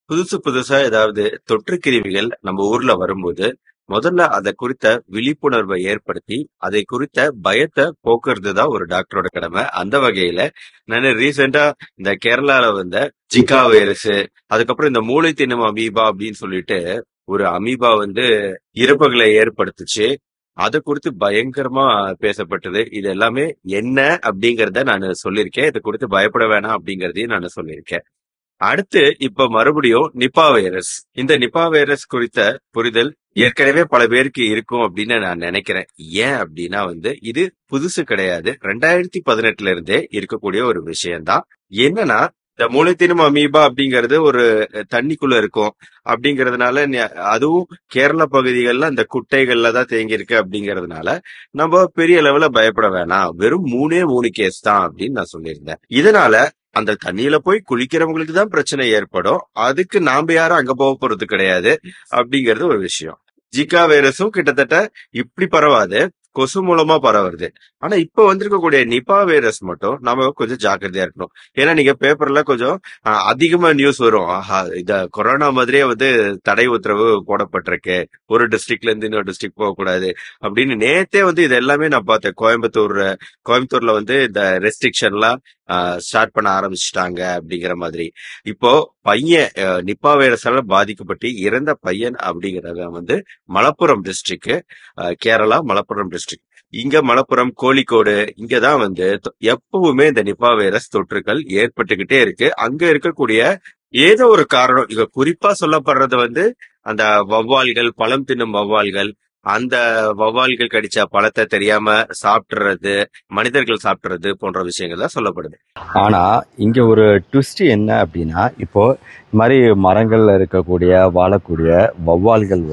புதுசு புதுசா ஏதாவது தொற்று கிருமிகள் நம்ம ஊர்ல வரும்போது, முதல்ல அத குறித்த விழிப்புணர்வை ஏற்படுத்தி, அதை குறித்த பயத்த போக்குறது தான் ஒரு டாக்டரோட கடமை. அந்த வகையில நானு ரீசென்ட்டா இந்த கேரளால வந்த ஜிகா வைரஸ், அதுக்கப்புறம் இந்த மூளை திண்ணும் அமீபா அப்படின்னு சொல்லிட்டு ஒரு அமீபா வந்து இறப்புகளை ஏற்படுத்துச்சு. அது குறித்து பயங்கரமா பேசப்பட்டது. இது எல்லாமே என்ன அப்படிங்கறத நானு சொல்லியிருக்கேன். இது குறித்து பயப்பட வேணாம் அப்படிங்கறதையும் நானு சொல்லியிருக்கேன். அடுத்து இப்ப மறுபடியும் நிப்பா வைரஸ். இந்த நிப்பா வைரஸ் குறித்த புரிதல் ஏற்கனவே பல பேருக்கு இருக்கும் அப்படின்னு நான் நினைக்கிறேன். ஏன் அப்படின்னா இது புதுசு கிடையாது. 2018ல இருந்தே இருக்கக்கூடிய ஒரு விஷயம்தான். என்னன்னா இந்த மூளைத்திணும் அமீபா அப்படிங்கிறது ஒரு தண்ணிக்குள்ள இருக்கும் அப்படிங்கறதுனால அதுவும் கேரள பகுதிகளில் அந்த குட்டைகள்ல தான் தேங்கி இருக்கு அப்படிங்கறதுனால நம்ம பெரிய லெவல பயப்பட வேணாம். வெறும் மூணு கேஸ் தான் அப்படின்னு நான் சொல்லியிருந்தேன். இதனால அந்த தண்ணியில போய் குளிக்கிறவங்களுக்கு தான் பிரச்சனை ஏற்படும். அதுக்கு நாம யாரும் அங்க போக போறது கிடையாது அப்படிங்கிறது ஒரு விஷயம். ஜிகா வைரஸும் கிட்டத்தட்ட இப்படி பரவாது, கொசு மூலமா பரவுறது. ஆனா இப்ப வந்திருக்கக்கூடிய நிபா வைரஸ் மட்டும் நாம கொஞ்சம் ஜாக்கிரதையா இருக்கணும். ஏன்னா நீங்க பேப்பர்ல கொஞ்சம் அதிகமா நியூஸ் வரும். ஆஹா, இத கொரோனா மாதிரியே தடை உத்தரவு போடப்பட்டிருக்கு, ஒரு டிஸ்ட்ரிக்ட்ல இருந்து இன்னொரு டிஸ்ட்ரிக்ட் போக கூடாது அப்படின்னு நேத்தே இது எல்லாமே நான் பார்த்தேன். கோயம்புத்தூர்ல இந்த ரெஸ்ட்ரிக்ஷன்லாம் ஸ்டார்ட் பண்ண ஆரம்பிச்சுட்டாங்க அப்படிங்கிற மாதிரி. இப்போ பையன் நிப்பா வைரஸால பாதிக்கப்பட்டு இறந்த பையன் அப்படிங்கறத மலப்புரம் டிஸ்ட்ரிக்ட், கேரளா மலப்புரம் டிஸ்ட்ரிக்ட். இங்க மலப்புரம், கோழிக்கோடு இங்கதான் எப்பவுமே இந்த நிப்பா வைரஸ் தொற்றுகள் ஏற்பட்டுக்கிட்டே இருக்கு. அங்க இருக்கக்கூடிய ஏதோ ஒரு காரணம், இங்க குறிப்பா சொல்லப்படுறது அந்த வௌவால்கள், பழம் தின்னும் வௌவால்கள், அந்த வௌவால்கள் கடிச்ச பழத்தை தெரியாம சாப்பிடுறது, மனிதர்கள் சாப்பிடுறது போன்ற விஷயங்கள் தான் சொல்லப்படுது. ஆனா இங்க ஒரு ட்விஸ்ட் என்ன அப்படின்னா, இப்போ இது மாதிரி மரங்கள்ல இருக்கக்கூடிய வாழக்கூடிய வௌவால்கள்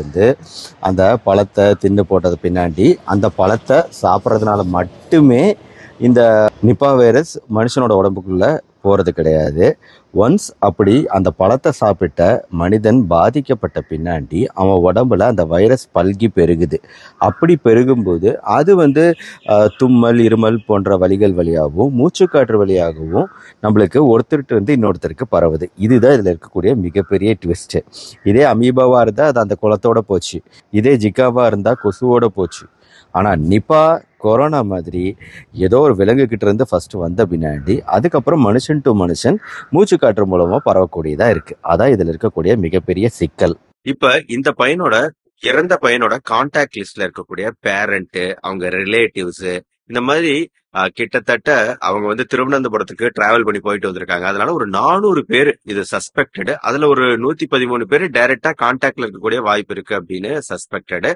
அந்த பழத்தை தின்னு போட்டது பின்னாடி அந்த பழத்தை சாப்பிட்றதுனால மட்டுமே இந்த நிப்பா வைரஸ் மனுஷனோட உடம்புக்குள்ள போறது கிடையாது. ஒன்ஸ் அப்படி அந்த பழத்தை சாப்பிட்ட மனிதன் பாதிக்கப்பட்ட பின்னாடி அவன் உடம்புல அந்த வைரஸ் பல்கி பெருகுது. அப்படி பெருகும்போது அது தும்மல், இருமல் போன்ற வழிகள் வழியாகவும் மூச்சுக்காற்று வழியாகவும் நம்மளுக்கு ஒருத்தருக்கு இன்னொருத்தருக்கு பரவுது. இதுதான் இதில் இருக்கக்கூடிய மிகப்பெரிய ட்விஸ்ட்டு. இதே அமீபாவா இருந்தால் அது அந்த குளத்தோட போச்சு, இதே ஜிகாவா இருந்தால் கொசுவோட போச்சு. ஆனால் நிப்பா கொரோனா மாதிரி ஏதோ ஒரு விலங்கு கிட்ட இருந்து ஃபர்ஸ்ட் வந்த பின்னாடி அதுக்கப்புறம் மனுஷன் டு மனுஷன் மூச்சு காற்று மூலமா பரவக்கூடியதா இருக்கு. அதான் இதுல இருக்கக்கூடிய மிகப்பெரிய சிக்கல். இப்ப இந்த இறந்த பையனோட கான்டாக்ட் லிஸ்ட்ல இருக்கக்கூடிய பேரண்ட், அவங்க ரிலேட்டிவ்ஸ், இந்த மாதிரி கிட்டத்தட்ட அவங்க திருவனந்தபுரத்துக்கு டிராவல் பண்ணி போயிட்டு வந்திருக்காங்க. அதனால ஒரு 400 பேர் இது சஸ்பெக்டட். அதுல ஒரு 113 பேர் டைரக்டா கான்டாக்ட்ல இருக்கக்கூடிய வாய்ப்பு இருக்கு அப்படின்னு சஸ்பெக்டட்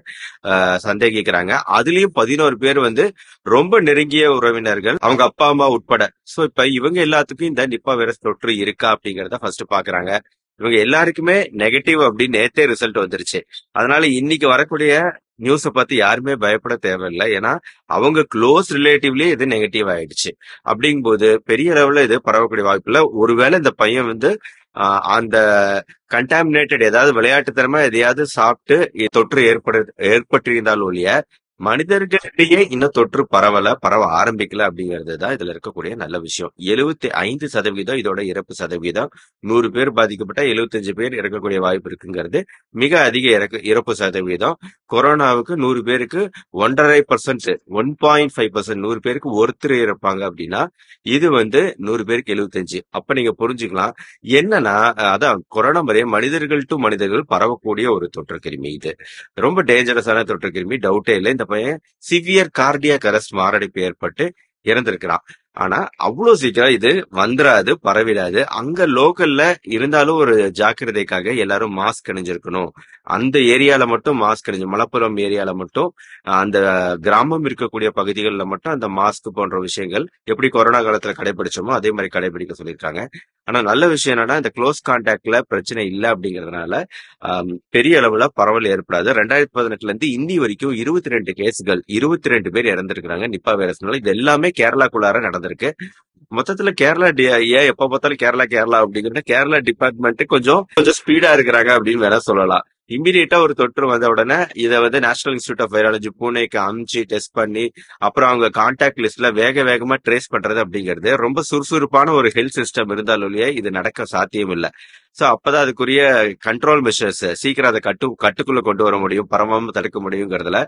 சந்தேகிக்கிறாங்க. அதுலயும் 11 பேர் ரொம்ப நெருங்கிய உறவினர்கள், அவங்க அப்பா அம்மா உட்பட. சோ இப்ப இவங்க எல்லாத்துக்கும் இந்த நிப்பா வைரஸ் தொற்று இருக்கா அப்படிங்கறத ஃபர்ஸ்ட் பாக்குறாங்க. இவங்க எல்லாருக்குமே நெகட்டிவ் அப்படின்னு நேத்தே ரிசல்ட் வந்துருச்சு. அதனால இன்னைக்கு வரக்கூடிய நியூஸை பார்த்து யாருமே பயப்பட தேவையில்லை. ஏன்னா அவங்க க்ளோஸ் ரிலேட்டிவ்லயே இது நெகட்டிவ் ஆயிடுச்சு. அப்படிங்கும்போது பெரிய லெவல்ல இது பரவக்கூடிய வாய்ப்பு இல்லை. ஒருவேளை இந்த பையன் அந்த கண்டாமினேட்டட் ஏதாவது விளையாட்டுத்தனமா எதையாவது சாப்பிட்டு தொற்று ஏற்பட்டிருந்தாலும் ஒழிய மனிதர்களிடையே இன்னும் தொற்று பரவ ஆரம்பிக்கல அப்படிங்கிறது தான் இதுல இருக்கக்கூடிய நல்ல விஷயம். 75% இதோட இறப்பு சதவீதம். 100 பேர் பாதிக்கப்பட்ட 75 பேர் இறக்கக்கூடிய வாய்ப்பு இருக்குங்கிறது மிக அதிக இறப்பு சதவீதம். கொரோனாவுக்கு 100 பேருக்கு 1.5%, 1.5%, 100 பேருக்கு ஒருத்தர் இறப்பாங்க அப்படின்னா இது 100 பேருக்கு 75. அப்ப நீங்க புரிஞ்சுக்கலாம் என்னன்னா, அதான் கொரோனா மாதிரியே மனிதர்கள் டு மனிதர்கள் பரவக்கூடிய ஒரு தொற்று கிருமி. இது ரொம்ப டேஞ்சரஸான தொற்று கிருமி, டவுட்டே இல்லை. இந்த பையன் சிவியர் கார்டியாக் அரெஸ்ட், மாரடைப்பு ஏற்பட்டு இறந்திருக்கிறான். ஆனா அவ்வளவு சீக்கிரம் இது வந்துடாது, பரவிடாது. அங்க லோக்கல்ல இருந்தாலும் ஒரு ஜாக்கிரதைக்காக எல்லாரும் மாஸ்க் அணிஞ்சிருக்கணும். அந்த ஏரியால மட்டும் மாஸ்க் அணிஞ்சு, மலப்புரம் ஏரியால மட்டும், அந்த கிராமம் இருக்கக்கூடிய பகுதிகளில் மட்டும் அந்த மாஸ்க் போன்ற விஷயங்கள் எப்படி கொரோனா காலத்துல கடைபிடிச்சோமோ அதே மாதிரி கடைபிடிக்க சொல்லியிருக்காங்க. ஆனா நல்ல விஷயம் என்னன்னா இந்த க்ளோஸ் கான்டாக்ட்ல பிரச்சனை இல்லை அப்படிங்கறதுனால பெரிய அளவுல பரவல் ஏற்படாது. 2018ல இருந்து இன்னி வரைக்கும் 22 கேஸ்கள், 22 பேர் இறந்திருக்கிறாங்க நிப்பா வைரஸ்னால. இது எல்லாமே கேரளாக்குள்ளார நடந்திருக்கு. மொத்தத்துல கேரளா ஏன் எப்ப பார்த்தாலும் கேரளா கேரளா அப்படிங்கிற கேரளா டிபார்ட்மெண்ட் கொஞ்சம் ஸ்பீடா இருக்கிறாங்க அப்படின்னு வேணா சொல்லலாம். இம்மிடியேட்டா ஒரு தொற்று வந்த உடனே இதை நேஷனல் இன்ஸ்டிடியூட் ஆஃப் வைராலஜி பூனேக்கு அனுப்பிச்சு டெஸ்ட் பண்ணி அப்புறம் அவங்க கான்டாக்ட் லிஸ்ட்ல வேகமா ட்ரேஸ் பண்றது அப்படிங்கிறது ரொம்ப சுறுசுறுப்பான ஒரு ஹெல்த் சிஸ்டம் இருந்தாலும் இது நடக்க சாத்தியம் இல்லை. சோ அப்பதான் அதுக்குரிய கண்ட்ரோல் மெஷர்ஸ் சீக்கிரம் அதை கட்டுக்குள்ள கொண்டு வர முடியும், பரவாம தடுக்க முடியுங்கிறதுல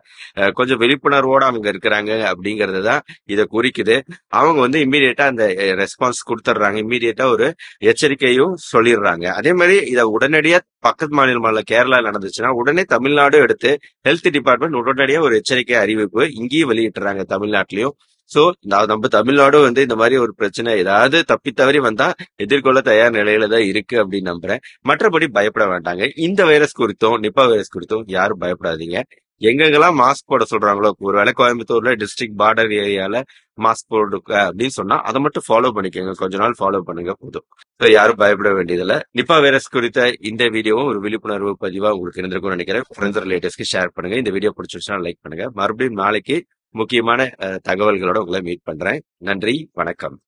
கொஞ்சம் விழிப்புணர்வோட அவங்க இருக்கிறாங்க அப்படிங்கறது தான் இதை குறிக்குது. அவங்க வந்து இம்மீடியட்டா அந்த ரெஸ்பான்ஸ் கொடுத்துட்றாங்க, இம்மீடியட்டா ஒரு எச்சரிக்கையும் சொல்லிடுறாங்க. அதே மாதிரி இதை உடனடியா பக்கத்து மாநிலமான கேரளா நடந்துச்சுன்னா உடனே தமிழ்நாடு எடுத்து ஹெல்த் டிபார்ட்மெண்ட் உடனடியா ஒரு எச்சரிக்கை அறிவிப்பு இங்கேயும் வெளியிட்டுறாங்க தமிழ்நாட்டிலையும். சோ நம்ம தமிழ்நாடும் வந்து இந்த மாதிரி ஒரு பிரச்சனை ஏதாவது தப்பி தவறி வந்தா எதிர்கொள்ள தயார் நிலையில தான் இருக்கு அப்படின்னு நம்புறேன். மற்றபடி பயப்பட வேண்டாங்க. இந்த வைரஸ் குறித்தும் நிப்பா வைரஸ் குறித்தும் யாரும் பயப்படாதீங்க. எங்கெங்கெல்லாம் மாஸ்க் போட சொல்றாங்களோ, ஒருவேளை கோயம்புத்தூர்ல டிஸ்ட்ரிக்ட் பார்டர் ஏரியால மாஸ்க் போடுங்க அப்படின்னு சொன்னா அதை மட்டும் ஃபாலோ பண்ணிக்கோங்க, கொஞ்ச நாள் ஃபாலோ பண்ணுங்க போதும். யாரும் பயப்பட வேண்டியதில்ல. நிப்பா வைரஸ் குறித்த இந்த வீடியோவும் ஒரு விழிப்புணர்வு பதிவா உங்களுக்கு இருந்திருக்கும்னு நினைக்கிறேன். ஃப்ரெண்ட்ஸ் ரிலேட்டிவ்ஸ்க்கு ஷேர் பண்ணுங்க. இந்த வீடியோ பிடிச்சிருச்சுன்னா லைக் பண்ணுங்க. மறுபடியும் நாளைக்கு முக்கியமான தகவல்களோட உங்களை மீட் பண்றேன். நன்றி, வணக்கம்.